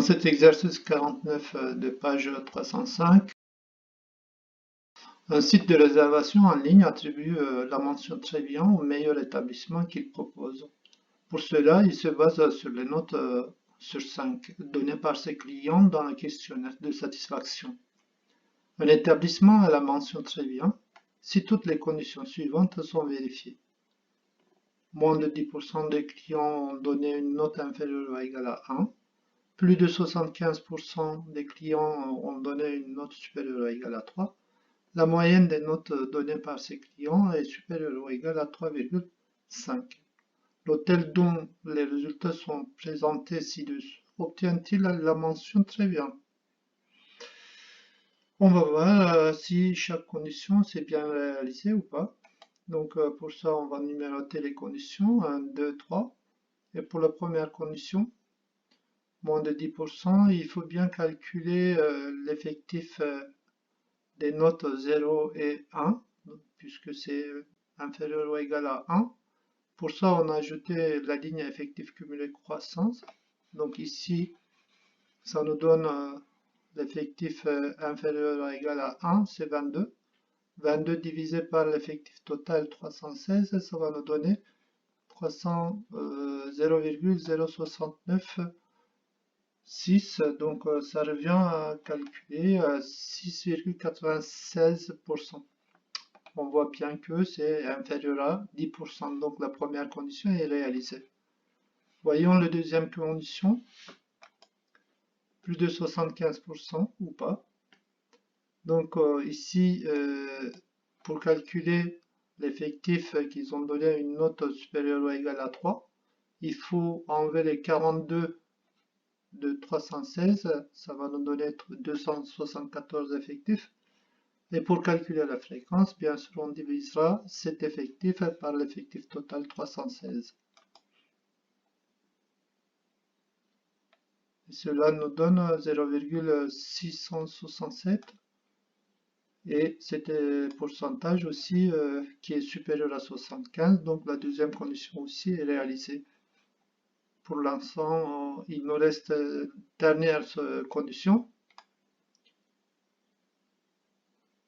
cet exercice 49 de page 305, un site de réservation en ligne attribue la mention très bien au meilleur établissement qu'il propose. Pour cela, il se base sur les notes sur 5 données par ses clients dans le questionnaire de satisfaction. Un établissement a la mention très bien si toutes les conditions suivantes sont vérifiées. Moins de 10% des clients ont donné une note inférieure ou égale à 1. Plus de 75% des clients ont donné une note supérieure ou égale à 3. La moyenne des notes données par ces clients est supérieure ou égale à 3,5. L'hôtel dont les résultats sont présentés ci-dessus obtient-il la mention très bien? On va voir si chaque condition s'est bien réalisée ou pas. Donc pour ça, on va numéroter les conditions, 1, 2, 3. Et pour la première condition, moins de 10%, il faut bien calculer l'effectif des notes 0 et 1, puisque c'est inférieur ou égal à 1. Pour ça, on a ajouté la ligne effectif cumulé croissance. Donc ici, ça nous donne l'effectif inférieur ou égal à 1, c'est 22. 22 divisé par l'effectif total 316, ça va nous donner 0,0696, donc ça revient à calculer 6,96%. On voit bien que c'est inférieur à 10%, donc la première condition est réalisée. Voyons la deuxième condition, plus de 75% ou pas. Donc ici, pour calculer l'effectif qu'ils ont donné une note supérieure ou égale à 3, il faut enlever les 42 de 316, ça va nous donner 274 effectifs. Et pour calculer la fréquence, bien sûr, on divisera cet effectif par l'effectif total 316. Et cela nous donne 0,667. Et cet pourcentage aussi qui est supérieur à 75, donc la deuxième condition aussi est réalisée. Pour l'instant, il nous reste dernière condition.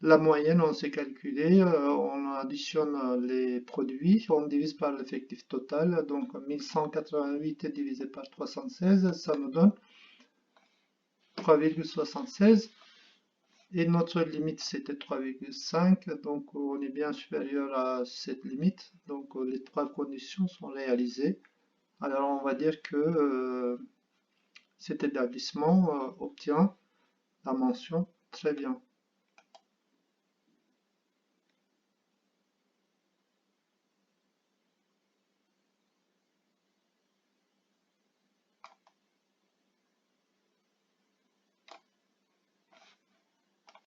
La moyenne, on s'est calculé, on additionne les produits, on divise par l'effectif total, donc 1188 divisé par 316, ça nous donne 3,76. Et notre limite c'était 3,5, donc on est bien supérieur à cette limite, donc les trois conditions sont réalisées. Alors on va dire que cet établissement obtient la mention très bien.